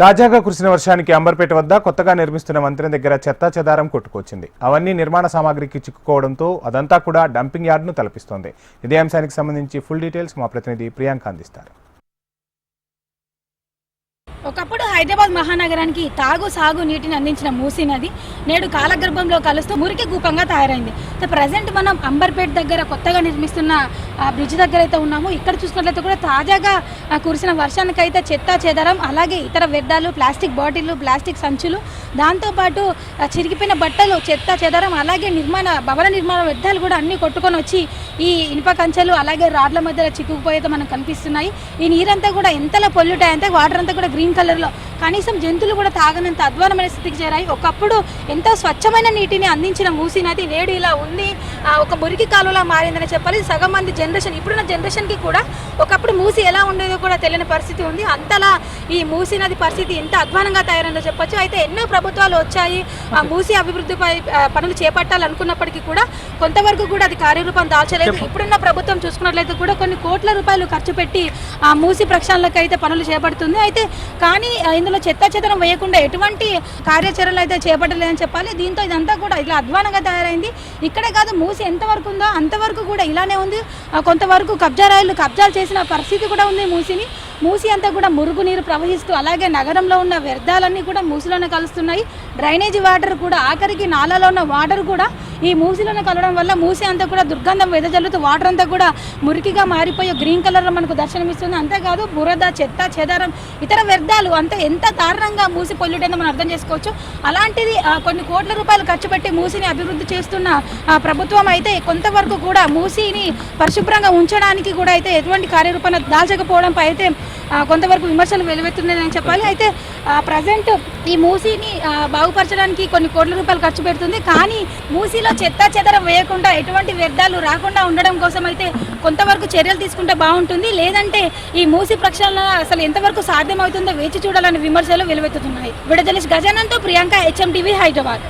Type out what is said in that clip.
తాజాగా కురిసిన వర్షానికి అంబర్పేట వద్ద కొత్తగా నిర్మిస్తున్న వంతెన దగ్గర చెత్తా చెదారం కొట్టుకొచ్చింది. అవన్నీ నిర్మాణ సామాగ్రికి చిక్కుకోవడంతో అదంతా కూడా డంపింగ్ యార్డ్ను తలపిస్తోంది. ఇదే అంశానికి సంబంధించి ఫుల్ డీటెయిల్స్ మా ప్రతినిధి ప్రియాంక అందిస్తారు. ఒకప్పుడు హైదరాబాద్ మహానగరానికి సాగు నీటిని అందించిన మూసీ నది నేడు కాలగర్భంలో కలుస్తూ మురికి కూపంగా తయారైంది. ప్రజెంట్ మనం అంబర్పేట దగ్గర కొత్తగా నిర్మిస్తున్న బ్రిడ్జ్ దగ్గర అయితే ఉన్నాము. ఇక్కడ చూసుకున్నట్లయితే కూడా తాజాగా కురిసిన వర్షానికైతే చెత్తా చెదారం, అలాగే ఇతర వ్యర్థాలు, ప్లాస్టిక్ బాటిళ్లు, ప్లాస్టిక్ సంచులు, దాంతోపాటు చిరిగిపోయిన బట్టలు, చెత్తా చెదారం, అలాగే భవన నిర్మాణ వ్యర్థాలు కూడా అన్నీ కొట్టుకొని వచ్చి ఈ ఇనుప కంచెలు అలాగే రాడ్ల మధ్యలో చిక్కుకుపోయితే మనకు కనిపిస్తున్నాయి. ఈ నీరంతా కూడా ఎంతలా పొల్యూట్ అయ్యంటే వాటర్ అంతా కూడా గ్రీన్ కలర్లో, కనీసం జంతువులు కూడా తాగనంత అధ్వానమైన స్థితికి చేరాయి. ఒకప్పుడు ఎంతో స్వచ్ఛమైన నీటిని అందించిన మూసీ నది నేడు ఇలా ఉంది, ఒక మురికి కాలువలా మారిందని చెప్పాలి. సగం మంది ఇప్పుడున్న జనరేషన్కి కూడా ఒకప్పుడు మూసీ ఎలా ఉండేదో కూడా తెలియని పరిస్థితి ఉంది. అంతలా ఈ మూసీ నది పరిస్థితి ఎంత అధ్వానంగా తయారైందో చెప్పొచ్చు. అయితే ఎన్నో ప్రభుత్వాలు వచ్చాయి, ఆ మూసీ అభివృద్ధిపై పనులు చేపట్టాలనుకున్నప్పటికీ కూడా కొంతవరకు కూడా అది కార్యరూపం దాల్చలేదు. ఇప్పుడున్న ప్రభుత్వం చూసుకున్నట్లయితే కూడా కొన్ని కోట్ల రూపాయలు ఖర్చు పెట్టి ఆ మూసీ ప్రక్షాళనకు అయితే పనులు చేపడుతుంది. అయితే కానీ ఇందులో చెత్తం వేయకుండా ఎటువంటి కార్యాచరణలు అయితే చేపట్టలేదని చెప్పాలి. దీంతో ఇదంతా కూడా ఇలా అధ్వానంగా తయారైంది. ఇక్కడే కాదు, మూసి ఎంతవరకు ఉందో అంతవరకు కూడా ఇలానే ఉంది. కొంతవరకు కబ్జాలు చేసిన పరిస్థితి కూడా ఉంది. మూసి అంతా కూడా మురుగునీరు ప్రవహిస్తూ, అలాగే నగరంలో ఉన్న వ్యర్థాలన్నీ కూడా మూసిలోనే కలుస్తున్నాయి. డ్రైనేజీ వాటర్ కూడా, ఆఖరికి నాలాలో ఉన్న వాటర్ కూడా ఈ మూసిలోనే కలవడం వల్ల మూసి అంతా కూడా దుర్గంధం వెదజల్లుతూ వాటర్ అంతా కూడా మురికిగా మారిపోయి గ్రీన్ కలర్లో మనకు దర్శనమిస్తుంది. అంతేకాదు బురద, చెత్త చెదారం, ఇతర వ్యర్థాలు అంతా ఎంత దారుణంగా మూసి పొల్యూట్ అయిందో మనం అర్థం చేసుకోవచ్చు. అలాంటిది కొన్ని కోట్ల రూపాయలు ఖర్చు పెట్టి మూసిని అభివృద్ధి చేస్తున్న ప్రభుత్వం అయితే కొంతవరకు కూడా మూసిని పరిశుభ్రంగా ఉంచడానికి కూడా అయితే ఎటువంటి కార్యరూపాన్ని దాల్చకపోవడంపై అయితే కొంతవరకు విమర్శలు వెలువెత్తున్నాయని చెప్పాలి. అయితే ప్రజెంట్ ఈ మూసీని బాగుపరచడానికి కొన్ని కోట్ల రూపాయలు ఖర్చు పెడుతుంది. కానీ మూసీలో చెత్తా చెదరం వేయకుండా ఎటువంటి వ్యర్థాలు రాకుండా ఉండడం కోసం అయితే కొంతవరకు చర్యలు తీసుకుంటే బాగుంటుంది. లేదంటే ఈ మూసీ ప్రక్షాళన అసలు ఎంతవరకు సాధ్యమవుతుందో వేచి చూడాలనే విమర్శలు వెలువెత్తుతున్నాయి. విడుదల గజానంతో ప్రియాంక, HMTV, హైదరాబాద్.